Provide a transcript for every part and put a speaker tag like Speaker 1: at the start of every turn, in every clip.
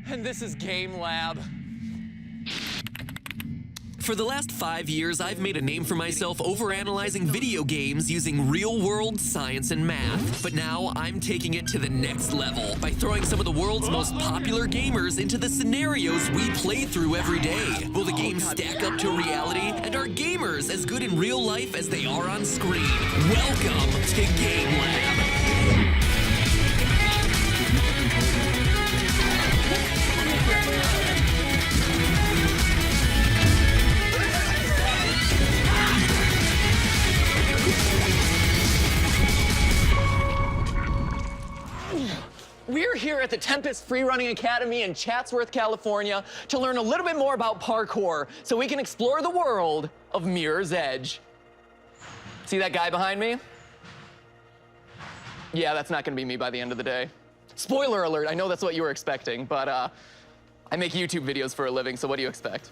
Speaker 1: And this is Game Lab.
Speaker 2: For the last 5 years, I've made a name for myself overanalyzing video games using real-world science and math. But now, I'm taking it to the next level by throwing some of the world's most popular gamers into the scenarios we play through every day. Will the games stack up to reality? And are gamers as good in real life as they are on screen? Welcome to Game Lab.
Speaker 1: We're here at the Tempest Free Running Academy in Chatsworth, California to learn a little bit more about parkour so we can explore the world of Mirror's Edge. See that guy behind me? Yeah, that's not gonna be me by the end of the day. Spoiler alert, I know that's what you were expecting, but I make YouTube videos for a living, so what do you expect?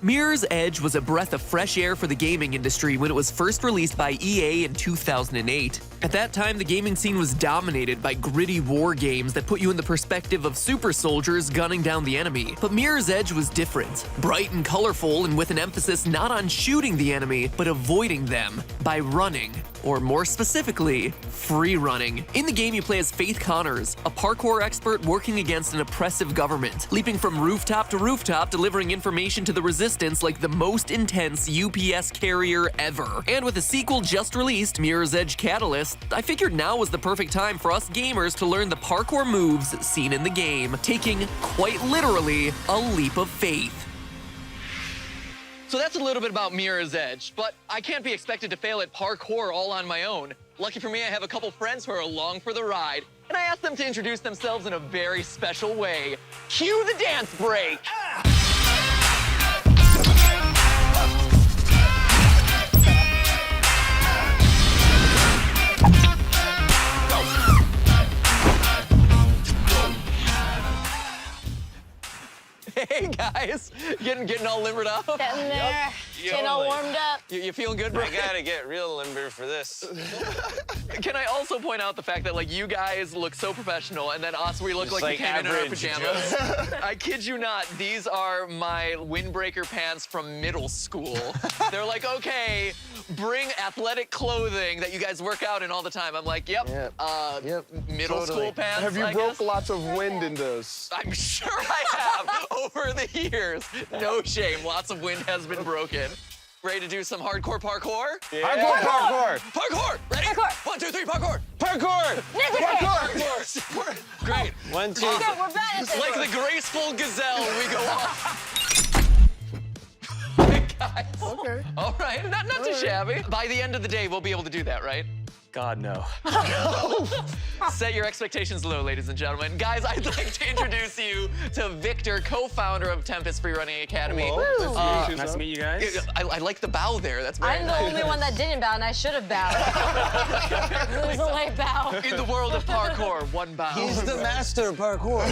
Speaker 2: Mirror's Edge was a breath of fresh air for the gaming industry when it was first released by EA in 2008. At that time, the gaming scene was dominated by gritty war games that put you in the perspective of super soldiers gunning down the enemy. But Mirror's Edge was different, bright and colorful, and with an emphasis not on shooting the enemy, but avoiding them by running, or more specifically, free running. In the game, you play as Faith Connors, a parkour expert working against an oppressive government, leaping from rooftop to rooftop, delivering information to the resistance like the most intense UPS carrier ever. And with a sequel just released, Mirror's Edge Catalyst, I figured now was the perfect time for us gamers to learn the parkour moves seen in the game, taking, quite literally, a leap of faith.
Speaker 1: So that's a little bit about Mirror's Edge, but I can't be expected to fail at parkour all on my own. Lucky for me, I have a couple friends who are along for the ride, and I asked them to introduce themselves in a very special way. Cue the dance break! Hey guys, getting all limbered up?
Speaker 3: Getting there, getting all warmed up.
Speaker 1: You feeling good, bro?
Speaker 4: I gotta get real limber for this.
Speaker 1: Can I also point out the fact that like you guys look so professional, and then us, we look like we came in our pajamas. I kid you not, these are my windbreaker pants from middle school. They're like, okay, bring athletic clothing that you guys work out in all the time. I'm like, yep. Middle school pants.
Speaker 5: Have you
Speaker 1: I
Speaker 5: broke
Speaker 1: guess?
Speaker 5: lots of wind in those?
Speaker 1: I'm sure I have over the years. No shame, lots of wind has been broken. Ready to do some hardcore parkour?
Speaker 5: Yeah. Hardcore parkour!
Speaker 1: Parkour! Ready?
Speaker 3: Parkour.
Speaker 1: 1, 2, 3, parkour!
Speaker 5: Parkour!
Speaker 1: Parkour! Great.
Speaker 4: 1, 2,
Speaker 3: Okay, we're back.
Speaker 1: Like the graceful gazelle, we go off. Guys.
Speaker 5: Okay.
Speaker 1: All right, not too shabby. By the end of the day, we'll be able to do that, right?
Speaker 4: God, no.
Speaker 1: Set your expectations low, ladies and gentlemen. Guys, I'd like to introduce you to Victor, co-founder of Tempest Free Running Academy.
Speaker 5: Hello.
Speaker 4: Nice to meet you guys.
Speaker 1: I like the bow there. That's very
Speaker 3: I'm
Speaker 1: nice.
Speaker 3: the only one that didn't bow, and I should have bowed. It was a late bow.
Speaker 1: In the world of parkour, one bow.
Speaker 4: He's the master of parkour.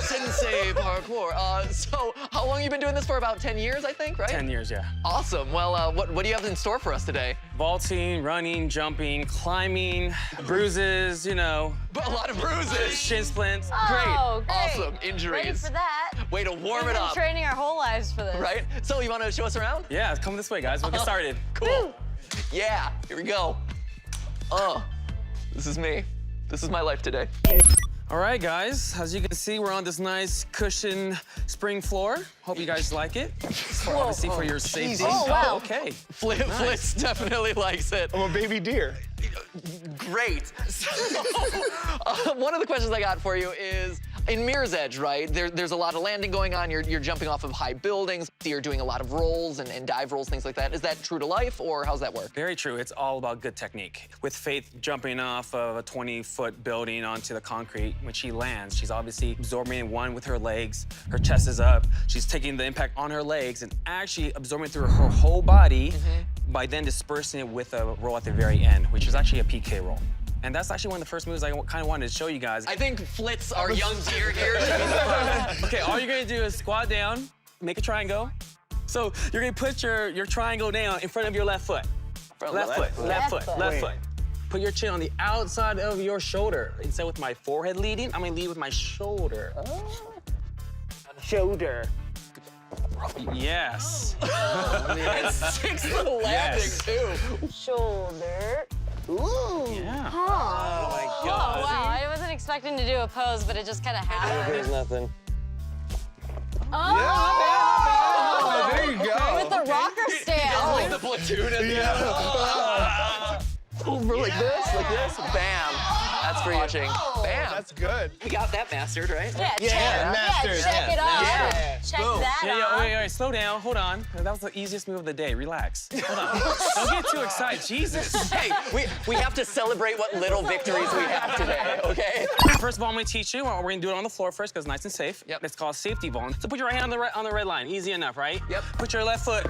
Speaker 1: Sensei parkour. So, how long have you been doing this for? About 10 years, I think, right?
Speaker 4: 10 years, yeah.
Speaker 1: Awesome. Well, what do you have in store for us today?
Speaker 4: Vaulting, running, jumping, climbing, bruises, you know.
Speaker 1: A lot of bruises.
Speaker 4: Shin splints.
Speaker 3: Oh, great.
Speaker 1: Awesome. Injuries.
Speaker 3: Ready for that.
Speaker 1: Way to warm
Speaker 3: We've
Speaker 1: it
Speaker 3: been
Speaker 1: up.
Speaker 3: training our whole lives for this.
Speaker 1: Right? So, you want to show us around?
Speaker 4: Yeah, come this way, guys. We'll get started.
Speaker 1: Cool. Yeah, here we go. This is me. This is my life today.
Speaker 4: All right, guys. As you can see, we're on this nice cushion spring floor. Hope you guys like it. Obviously for your safety.
Speaker 3: Oh, wow.
Speaker 4: Okay.
Speaker 1: Flitz definitely likes it.
Speaker 5: I'm a baby deer.
Speaker 1: Great. So, one of the questions I got for you is, in Mirror's Edge, right, there's a lot of landing going on. You're jumping off of high buildings. You're doing a lot of rolls and dive rolls, things like that. Is that true to life, or how's that work?
Speaker 4: Very true. It's all about good technique. With Faith jumping off of a 20-foot building onto the concrete, when she lands, she's obviously absorbing one with her legs. Her chest is up. She's taking the impact on her legs and actually absorbing through her whole body by then dispersing it with a roll at the very end, which is actually a PK roll. And that's actually one of the first moves I kind of wanted to show you guys.
Speaker 1: I think Flitz, our young deer here,
Speaker 4: Okay, all you're gonna do is squat down, make a triangle. So you're gonna put your triangle down in front of your left foot. Left foot. Put your chin on the outside of your shoulder. Instead with my forehead leading, I'm gonna lead with my shoulder.
Speaker 5: Shoulder.
Speaker 4: Yes.
Speaker 1: And 6 for the landing, too.
Speaker 3: Shoulder.
Speaker 5: Ooh.
Speaker 4: Yeah.
Speaker 3: Oh
Speaker 1: my
Speaker 3: Oh,
Speaker 1: God.
Speaker 3: wow. I wasn't expecting to do a pose, but it just kind of happened.
Speaker 5: There's nothing.
Speaker 3: Oh,
Speaker 5: Oh, there you go.
Speaker 3: with the rocker
Speaker 1: Like
Speaker 3: stand.
Speaker 1: the platoon at the end. Over like this, bam. That's for watching. Bam.
Speaker 5: That's good.
Speaker 2: We got that mastered, right?
Speaker 3: Yeah,
Speaker 5: masters,
Speaker 3: check it out.
Speaker 5: Yeah.
Speaker 3: Check
Speaker 2: Boom.
Speaker 3: that
Speaker 4: Yeah,
Speaker 3: out.
Speaker 4: wait, slow down, hold on. That was the easiest move of the day, relax. Hold on. Don't get too excited, Jesus.
Speaker 2: Hey, we have to celebrate what little victories we have today, okay?
Speaker 4: First of all, I'm gonna teach you. We're gonna do it on the floor first because it's nice and safe.
Speaker 1: Yep.
Speaker 4: It's called safety ball. So put your right hand on the red line. Easy enough, right?
Speaker 1: Yep.
Speaker 4: Put your left foot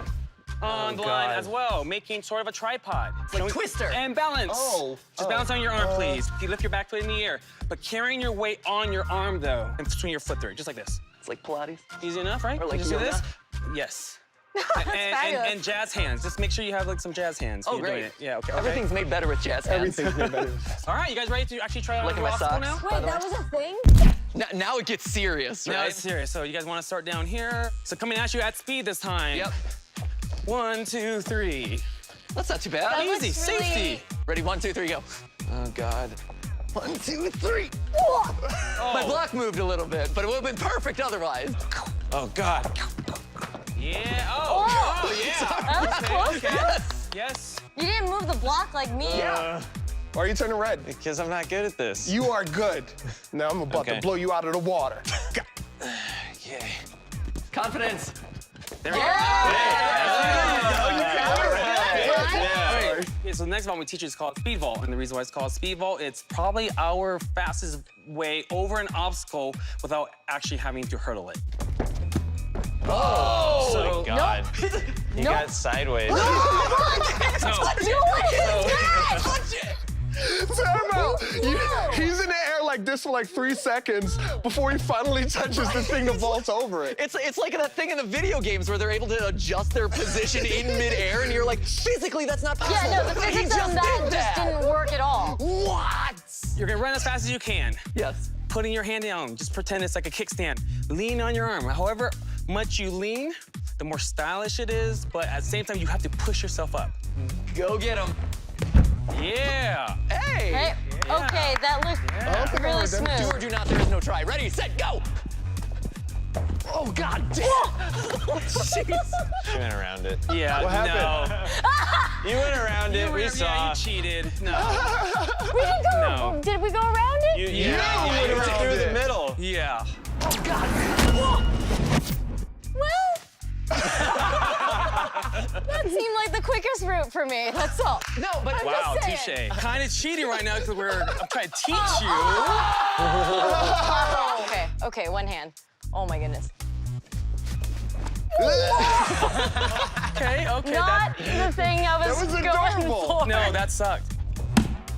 Speaker 4: on the line
Speaker 5: God.
Speaker 4: as well, making sort of a tripod.
Speaker 2: Like Twister.
Speaker 4: And balance.
Speaker 5: Oh.
Speaker 4: Just balance on your arm, please. You lift your back foot in the air, but carrying your weight on your arm, though, and swing your foot through, just like this.
Speaker 2: It's like Pilates.
Speaker 4: Easy enough, right?
Speaker 2: Or like
Speaker 4: Can you just do
Speaker 2: yoga.
Speaker 4: this? Yes.
Speaker 3: fabulous.
Speaker 4: And jazz hands. Just make sure you have like some jazz hands. when
Speaker 2: Oh,
Speaker 4: you're doing
Speaker 2: great.
Speaker 4: it. Yeah, okay.
Speaker 2: Everything's made better with jazz hands.
Speaker 5: Everything's been better.
Speaker 4: All right, you guys ready to actually try it on
Speaker 2: Look
Speaker 4: your
Speaker 2: at my
Speaker 4: obstacle
Speaker 2: socks.
Speaker 4: now?
Speaker 3: Wait, that was a thing?
Speaker 1: Now it gets serious,
Speaker 4: Now
Speaker 1: right?
Speaker 4: it's serious. So you guys want to start down here. So coming at you at speed this time.
Speaker 1: Yep.
Speaker 4: 1, 2, 3.
Speaker 1: That's not too bad.
Speaker 3: That
Speaker 4: Easy,
Speaker 3: looks really-
Speaker 4: safety.
Speaker 1: Ready? 1, 2, 3, go. Oh, God. 1, 2, 3. My block moved a little bit, but it would have been perfect otherwise.
Speaker 5: Oh, God.
Speaker 4: Yeah.
Speaker 3: Oh.
Speaker 4: yeah.
Speaker 3: That was close.
Speaker 1: Yes.
Speaker 4: Yes.
Speaker 3: You didn't move the block like me.
Speaker 1: Yeah.
Speaker 5: Why are you turning red?
Speaker 6: Because I'm not good at this.
Speaker 5: You are good. Now I'm about to
Speaker 6: Okay.
Speaker 5: blow you out of the water.
Speaker 6: Yeah.
Speaker 1: Confidence.
Speaker 4: There we go. Okay, so the next one we teach you is called speed vault, and the reason why it's called speed vault, it's probably our fastest way over an obstacle without actually having to hurdle it.
Speaker 1: Oh.
Speaker 6: Oh, God. You got sideways.
Speaker 3: No, what is that?
Speaker 1: Touch it.
Speaker 5: Time out. He's in the air like this for like 3 seconds before he finally touches the thing that vaults over it.
Speaker 1: It's like that thing in the video games where they're able to adjust their position in midair, and you're like, physically, that's not possible.
Speaker 3: Yeah, no, the
Speaker 1: But he
Speaker 3: physics on
Speaker 1: just
Speaker 3: that
Speaker 1: did
Speaker 3: just
Speaker 1: that.
Speaker 3: didn't work at all.
Speaker 1: What?
Speaker 4: You're gonna run as fast as you can.
Speaker 1: Yes.
Speaker 4: Putting your hand down, just pretend it's like a kickstand. Lean on your arm. However much you lean, the more stylish it is, but at the same time, you have to push yourself up.
Speaker 1: Go get him.
Speaker 4: Yeah.
Speaker 1: Hey.
Speaker 3: Hey, okay, that looked really
Speaker 1: Do
Speaker 3: smooth.
Speaker 1: or do not, there is no try. Ready, set, go. Oh, God damn. Jeez.
Speaker 6: You went around it.
Speaker 4: Yeah,
Speaker 5: What happened?
Speaker 6: You went around it. We
Speaker 4: Yeah,
Speaker 6: saw.
Speaker 4: you cheated. No.
Speaker 3: We didn't go.
Speaker 4: No.
Speaker 3: Did we go around it?
Speaker 6: You
Speaker 5: went
Speaker 6: went
Speaker 5: around
Speaker 6: through
Speaker 5: it.
Speaker 6: the middle.
Speaker 4: Yeah.
Speaker 3: Well, that seemed like the quickest route for me. That's all.
Speaker 1: No, but
Speaker 3: I'm
Speaker 4: Wow,
Speaker 3: just
Speaker 4: touche.
Speaker 3: saying.
Speaker 4: Kind of cheating right now because I'm trying to teach you.
Speaker 3: Oh, okay, one hand. Oh my goodness.
Speaker 4: Okay.
Speaker 3: Not the thing I was,
Speaker 5: That was
Speaker 3: going
Speaker 5: adorable.
Speaker 3: for.
Speaker 4: No, that sucked.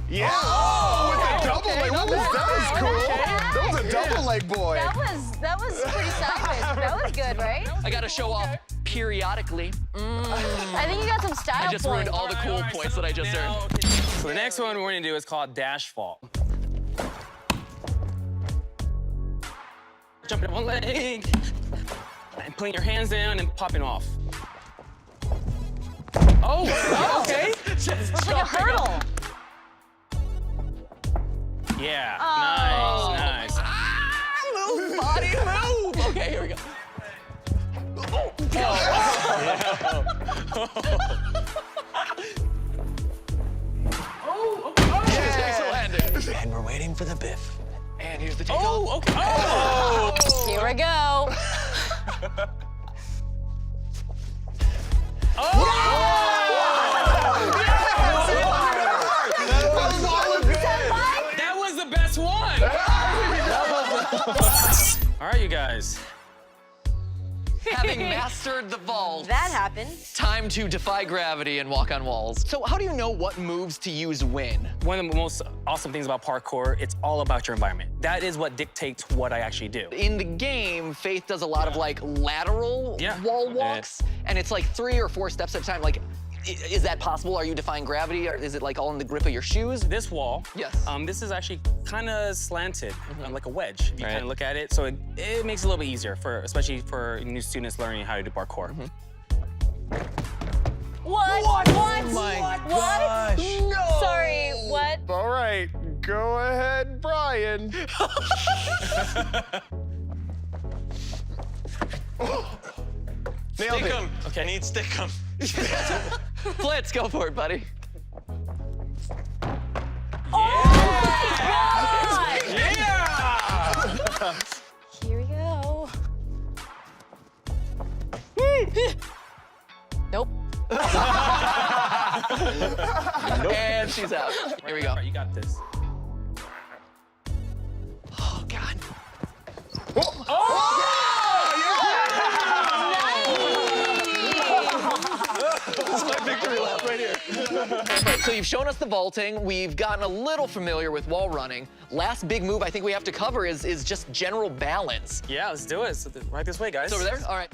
Speaker 5: Yeah. Oh, with a double leg. What was that? That was cool. That was a double leg boy.
Speaker 3: That was pretty sideways. That was good, right?
Speaker 1: I gotta show off periodically.
Speaker 3: I think you got some style
Speaker 1: I just ruined
Speaker 3: points.
Speaker 1: all the cool points that I just earned.
Speaker 4: Okay. So the next one we're gonna do is called dash vault. Jumping on one leg and putting your hands down and popping off. Oh, okay.
Speaker 3: It's like a hurdle.
Speaker 4: Yeah,
Speaker 3: Oh.
Speaker 4: nice.
Speaker 1: Move, body, move. Okay, here we go. Takes the landing.
Speaker 6: And we're waiting for the biff.
Speaker 1: And here's the takeoff.
Speaker 4: Oh, okay. Oh!
Speaker 3: Here we go.
Speaker 4: That was the best one. All right, you guys.
Speaker 1: Having mastered the vault,
Speaker 3: That happened.
Speaker 1: time to defy gravity and walk on walls. So how do you know what moves to use when?
Speaker 4: One of the most awesome things about parkour, it's all about your environment. That is what dictates what I actually do.
Speaker 1: In the game, Faith does a lot of like lateral
Speaker 4: Yeah.
Speaker 1: wall walks, and it's like 3 or 4 steps at a time. Like, Is that possible? Are you defying gravity? Or is it like all in the grip of your shoes?
Speaker 4: This wall,
Speaker 1: Yes.
Speaker 4: This is actually kind of slanted, like a wedge. If you kind of look at it, so it makes it a little bit easier especially for new students learning how to do parkour.
Speaker 3: What?
Speaker 6: Oh my gosh.
Speaker 3: No. Sorry, what?
Speaker 5: All right, go ahead, Brian.
Speaker 6: Stick him. Okay. I need stick him.
Speaker 1: Flitz, go for it, buddy.
Speaker 6: Yeah!
Speaker 3: Here we go. Nope.
Speaker 1: And she's out. Here we go.
Speaker 4: All right, you got this.
Speaker 1: Oh, God. This is my victory lap right here. Right, so you've shown us the vaulting. We've gotten a little familiar with wall running. Last big move I think we have to cover is just general balance.
Speaker 4: Yeah, let's do it. So right this way, guys.
Speaker 1: It's over there? All right.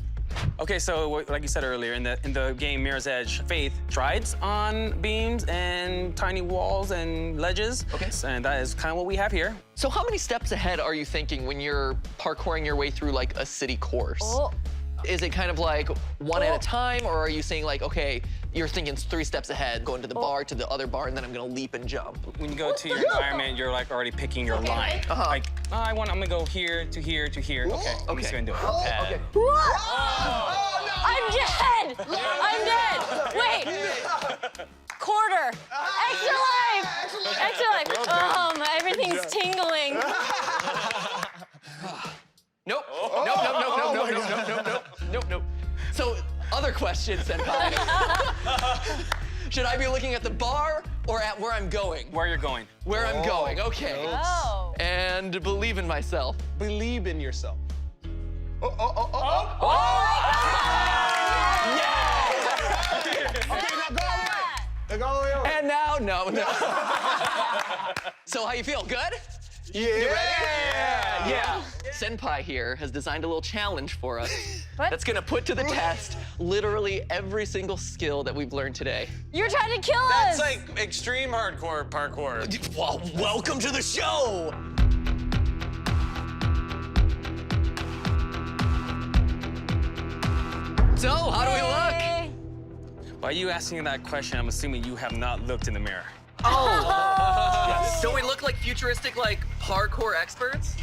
Speaker 4: Okay, so like you said earlier, in the game Mirror's Edge, Faith strides on beams and tiny walls and ledges.
Speaker 1: Okay.
Speaker 4: And that is kind of what we have here.
Speaker 1: So how many steps ahead are you thinking when you're parkouring your way through like a city course?
Speaker 3: Oh.
Speaker 1: Is it kind of like one at a time, or are you saying like, okay, you're thinking 3 steps ahead, going to the bar, to the other bar, and then I'm gonna leap and jump?
Speaker 4: When you go to your environment, you're like already picking your line. Like, I'm gonna go here to here to here. Okay, I'm just gonna do it.
Speaker 1: Okay.
Speaker 3: I'm dead! I'm dead! Wait! Quarter! Extra life! Extra life! Everything's tingling.
Speaker 1: Nope. Nope. So, other question, Senpai. Should I be looking at the bar or at where I'm going?
Speaker 4: Where you're going.
Speaker 1: Where I'm going, okay.
Speaker 3: Oh.
Speaker 1: And believe in myself.
Speaker 5: Believe in yourself. Go all the way over.
Speaker 1: And now, no. So how you feel, good?
Speaker 5: Yeah.
Speaker 1: Senpai here has designed a little challenge for us
Speaker 3: What?
Speaker 1: that's gonna put to the test literally every single skill that we've learned today.
Speaker 3: You're trying to kill
Speaker 6: That's
Speaker 3: us!
Speaker 6: like extreme hardcore parkour.
Speaker 1: Well, welcome to the show! So, how do we look?
Speaker 3: Hey.
Speaker 4: By you asking that question, I'm assuming you have not looked in the mirror.
Speaker 1: Don't we look like futuristic, like, parkour experts?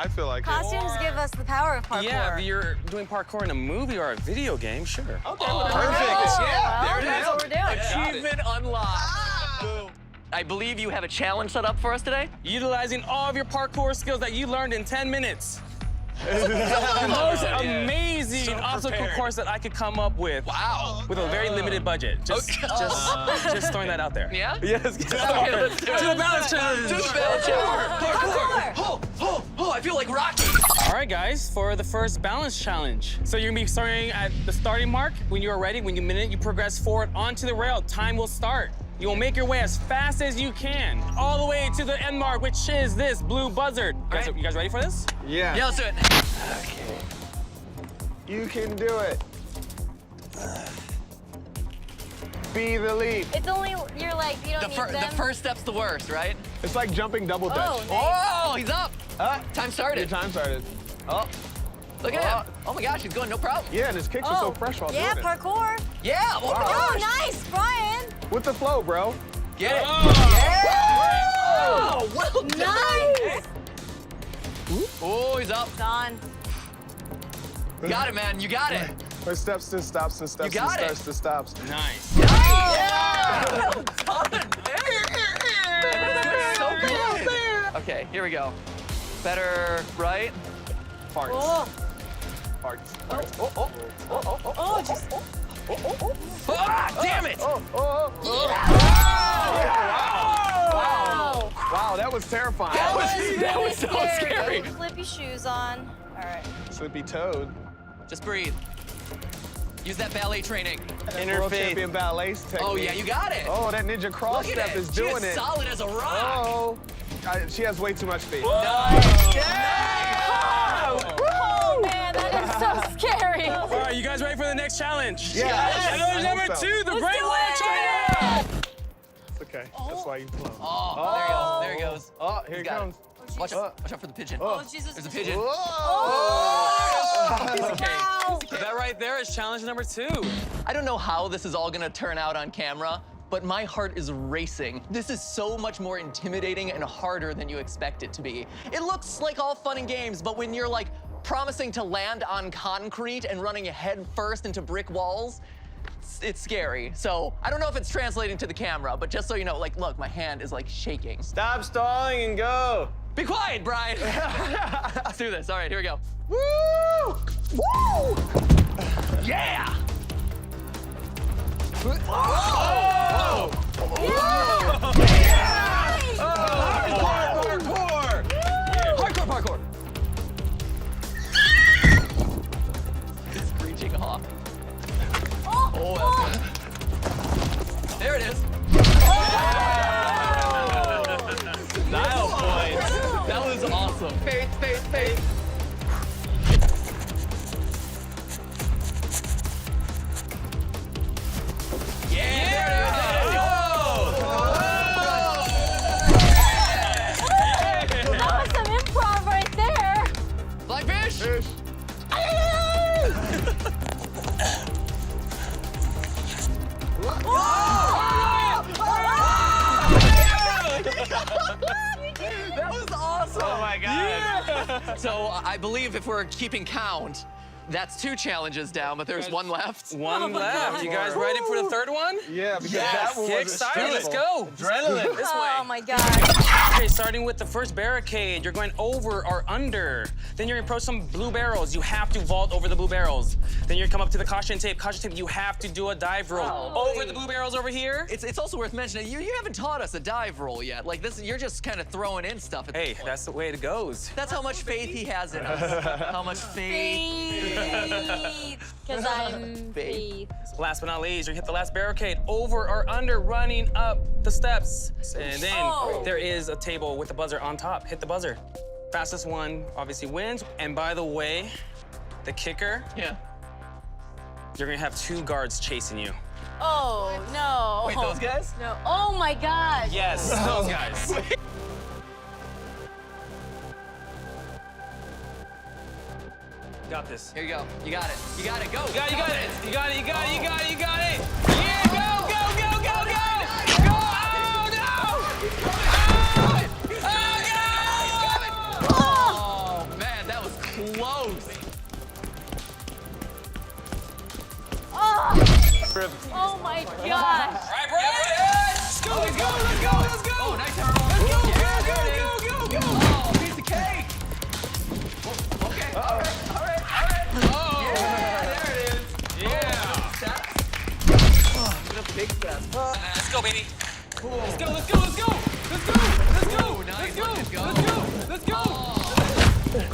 Speaker 5: I feel like
Speaker 3: Costumes give us the power of parkour.
Speaker 4: Yeah, if you're doing parkour in a movie or a video game, sure.
Speaker 5: Okay,
Speaker 1: Oh,
Speaker 5: perfect.
Speaker 3: Well,
Speaker 1: There it
Speaker 3: that's
Speaker 1: is.
Speaker 3: what we're doing.
Speaker 1: Achievement unlocked. Boom. I believe you have a challenge set up for us today?
Speaker 4: Utilizing all of your parkour skills that you learned in 10 minutes. The most amazing obstacle course that I could come up with.
Speaker 1: Wow.
Speaker 4: With a very limited budget. Just throwing that out there.
Speaker 1: Yeah?
Speaker 4: Yes.
Speaker 1: Okay, let's do it.
Speaker 4: To the balance challenge.
Speaker 1: To the balance challenge. Parkour. Oh, I feel like Rocky.
Speaker 4: All right, guys, for the first balance challenge. So you're gonna be starting at the starting mark. When you are ready, when you progress forward onto the rail, time will start. You will make your way as fast as you can, all the way to the end mark, which is this blue buzzard. You guys ready for this?
Speaker 5: Yeah.
Speaker 1: Yeah, let's do it.
Speaker 5: Okay. You can do it. Be the lead.
Speaker 3: It's only your legs. You don't need them.
Speaker 1: The first step's the worst, right?
Speaker 5: It's like jumping double dutch.
Speaker 3: Oh, nice.
Speaker 1: Oh, he's up. Time
Speaker 5: Your
Speaker 1: started.
Speaker 5: time started.
Speaker 1: Oh, look at him. Oh my gosh, he's going, no problem.
Speaker 5: Yeah, and his kicks are so fresh while
Speaker 3: yeah,
Speaker 5: doing
Speaker 3: parkour.
Speaker 1: Yeah, oh my
Speaker 3: Oh,
Speaker 1: gosh.
Speaker 3: nice, Brian.
Speaker 5: it. With the flow, bro.
Speaker 1: Get it.
Speaker 3: Oh,
Speaker 1: well done.
Speaker 3: nice.
Speaker 1: Oh, he's up.
Speaker 3: Done.
Speaker 1: You got it, man. You got it.
Speaker 5: With steps to stops and steps
Speaker 1: You got
Speaker 5: and
Speaker 1: it.
Speaker 5: steps to stops.
Speaker 4: Nice.
Speaker 1: Yeah. Well done. So good. Okay, here we go. Better right.
Speaker 5: Farts.
Speaker 3: Oh,
Speaker 5: Farts.
Speaker 3: oh, just.
Speaker 1: Ah, damn it.
Speaker 3: Wow.
Speaker 5: Wow, that was terrifying.
Speaker 1: That was so scary.
Speaker 3: Flip your shoes on. All right.
Speaker 5: Slippy toad.
Speaker 1: Just breathe. Use that ballet training.
Speaker 5: World champion ballet technique.
Speaker 1: Oh yeah, you got it.
Speaker 5: Oh, that ninja cross
Speaker 1: Look at
Speaker 5: step
Speaker 1: it.
Speaker 5: is doing
Speaker 1: She is
Speaker 5: it.
Speaker 1: solid as a rock.
Speaker 5: Oh, she has way too much speed.
Speaker 1: Nice.
Speaker 3: Oh man, that is so scary.
Speaker 4: All right, you guys ready for the next next challenge.
Speaker 5: Yeah.
Speaker 4: Challenge number 2, the Great Wall of China.
Speaker 5: It's okay. That's why you play.
Speaker 1: Oh, there he goes.
Speaker 5: Oh, here he
Speaker 1: got it.
Speaker 5: comes.
Speaker 1: Watch out for the pigeon.
Speaker 3: Oh, Jesus.
Speaker 1: There's a pigeon.
Speaker 5: Whoa!
Speaker 1: Piece of cake.
Speaker 4: That right there is challenge number 2.
Speaker 1: I don't know how this is all gonna turn out on camera, but my heart is racing. This is so much more intimidating and harder than you expect it to be. It looks like all fun and games, but when you're like promising to land on concrete and running head first into brick walls, it's scary. So I don't know if it's translating to the camera, but just so you know, like, look, my hand is like shaking.
Speaker 6: Stop stalling and go.
Speaker 1: Be quiet, Brian. Let's do this. All right, here we go.
Speaker 5: Woo!
Speaker 1: Woo! Yeah!
Speaker 6: Oh!
Speaker 1: Parkour! It's screeching off. Oh, that's good. There it is.
Speaker 6: Style points.
Speaker 1: That was awesome. Faith.
Speaker 3: That was some improv right there.
Speaker 1: Flying fish. That was awesome.
Speaker 6: Oh my God.
Speaker 1: So I believe if we're keeping count, that's 2 challenges down, but there's 1 left.
Speaker 4: One left. You guys ready for the 3rd one?
Speaker 5: Yeah, because that one
Speaker 4: Get
Speaker 5: was
Speaker 4: excited. Let's go.
Speaker 6: Adrenaline.
Speaker 4: This way.
Speaker 3: Oh my God.
Speaker 4: Okay, starting with the first barricade, you're going over or under. Then you're gonna approach some blue barrels. You have to vault over the blue barrels. Then you're gonna come up to the caution tape. Caution tape, you have to do a dive roll. Over the blue barrels over here.
Speaker 1: It's also worth mentioning, you haven't taught us a dive roll yet. Like this, you're just kind of throwing in stuff at this
Speaker 4: Hey,
Speaker 1: point.
Speaker 4: that's the way it goes.
Speaker 1: That's how much faith he has in us. How much faith.
Speaker 3: Because I'm faith.
Speaker 4: Last but not least, you hit the last barricade. Over or under, running up the steps. And then there is a table with a buzzer on top. Hit the buzzer. Fastest one obviously wins. And by the way, the kicker,
Speaker 1: Yeah.
Speaker 4: you're gonna have 2 guards chasing you.
Speaker 3: Oh, no.
Speaker 1: Wait, those guys?
Speaker 3: No. Oh my God.
Speaker 4: Yes, those guys. Got this.
Speaker 1: Here you go. You got it. You got it. Go.
Speaker 4: You got it. You got it. Yeah, go. Go.
Speaker 1: Oh, man, that was close.
Speaker 3: Oh my gosh.
Speaker 4: All right, bro. Let's go.
Speaker 1: Oh, nice turn. Yeah, there it is. Oh, piece of cake. Okay. All right. Oh, yeah, there it is.
Speaker 4: Yeah.
Speaker 1: Steps. Oh, look at the big steps.
Speaker 4: Let's go, baby.
Speaker 1: Cool.
Speaker 4: Let's go.
Speaker 1: Ooh, nice. Let's go.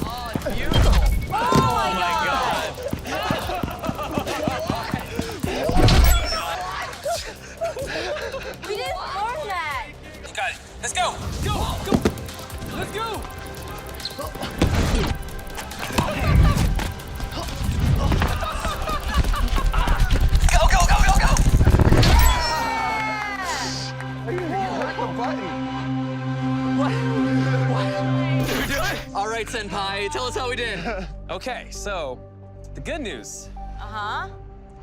Speaker 1: Oh, it's beautiful.
Speaker 3: Oh my God. We didn't learn that.
Speaker 4: You got it. Let's go.
Speaker 1: Let's go. All right, Senpai, tell us how we did.
Speaker 4: Okay, so the good news,
Speaker 3: Uh-huh.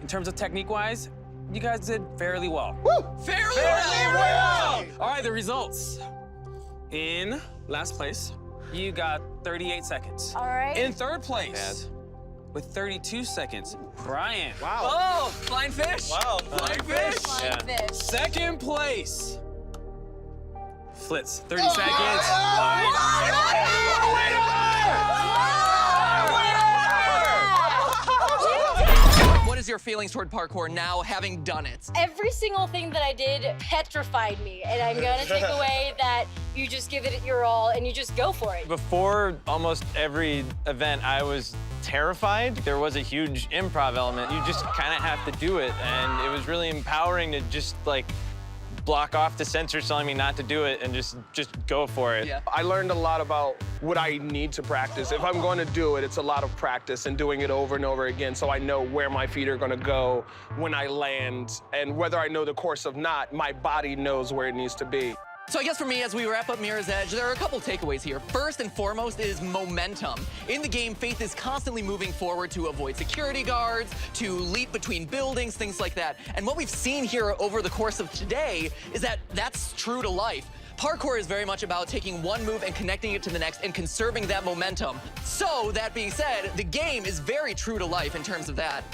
Speaker 4: in terms of technique-wise, you guys did fairly well.
Speaker 1: Fairly well.
Speaker 4: All right, the results. In last place, you got 38 seconds.
Speaker 3: All right.
Speaker 4: In 3rd place, with 32 seconds, Brian.
Speaker 1: Oh, flying fish.
Speaker 6: Wow.
Speaker 1: Flying fish.
Speaker 3: Flying fish.
Speaker 4: 2nd place, Flitz, 30 seconds.
Speaker 1: What is your feelings toward parkour now, having done it?
Speaker 3: Every single thing that I did petrified me, and I'm gonna take away that you just give it your all and you just go for it.
Speaker 6: Before almost every event, I was terrified. There was a huge improv element. You just kind of have to do it, and it was really empowering to just like block off the sensors telling me not to do it and just go for it.
Speaker 1: Yeah.
Speaker 5: I learned a lot about what I need to practice. If I'm going to do it, it's a lot of practice and doing it over and over again so I know where my feet are going to go when I land. And whether I know the course or not, my body knows where it needs to be.
Speaker 1: So I guess for me, as we wrap up Mirror's Edge, there are a couple takeaways here. First and foremost is momentum. In the game, Faith is constantly moving forward to avoid security guards, to leap between buildings, things like that. And what we've seen here over the course of today is that that's true to life. Parkour is very much about taking one move and connecting it to the next and conserving that momentum. So, that being said, the game is very true to life in terms of that.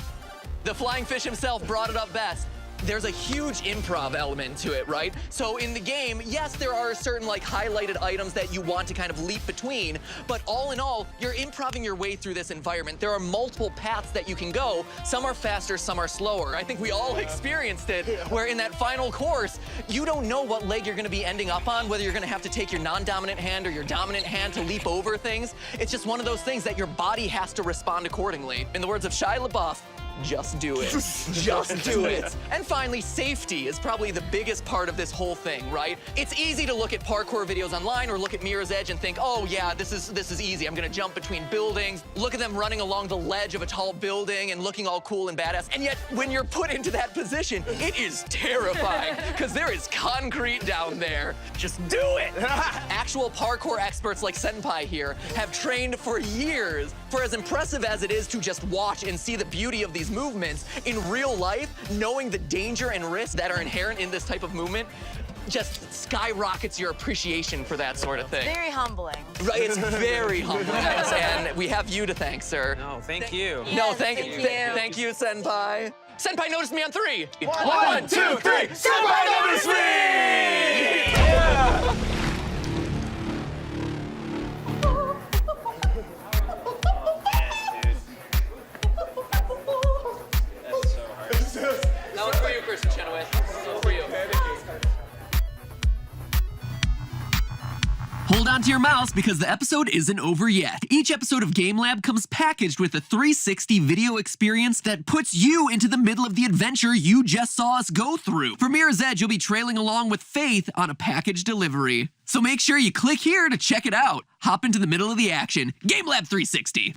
Speaker 1: The flying fish himself brought it up best. There's a huge improv element to it, right? So in the game, yes, there are certain like highlighted items that you want to kind of leap between, but all in all, you're improving your way through this environment. There are multiple paths that you can go. Some are faster, some are slower. I think we all experienced it, where in that final course, you don't know what leg you're gonna be ending up on, whether you're gonna have to take your non-dominant hand or your dominant hand to leap over things. It's just one of those things that your body has to respond accordingly. In the words of Shia LaBeouf, just do it. Just do it. And finally, safety is probably the biggest part of this whole thing, right? It's easy to look at parkour videos online or look at Mirror's Edge and think, oh yeah, this is easy. I'm gonna jump between buildings. Look at them running along the ledge of a tall building and looking all cool and badass. And yet, when you're put into that position, it is terrifying because there is concrete down there. Just do it. Actual parkour experts like Senpai here have trained for years. For as impressive as it is to just watch and see the beauty of these movements, in real life, knowing the danger and risk that are inherent in this type of movement just skyrockets your appreciation for that sort of thing.
Speaker 7: Very humbling.
Speaker 1: Right, it's very humbling, and we have you to thank, sir.
Speaker 4: No, thank you.
Speaker 1: No,
Speaker 7: Yes,
Speaker 1: thank
Speaker 7: thank
Speaker 1: you.
Speaker 7: you.
Speaker 1: Thank you, Senpai. Senpai noticed me on 3.
Speaker 5: 1, 2, 3, Senpai noticed me! Yeah!
Speaker 1: That was for you, Christian Chenoweth. That was for you.
Speaker 2: Hold on to your mouse because the episode isn't over yet. Each episode of Game Lab comes packaged with a 360 video experience that puts you into the middle of the adventure you just saw us go through. For Mirror's Edge, you'll be trailing along with Faith on a package delivery. So make sure you click here to check it out. Hop into the middle of the action. Game Lab 360.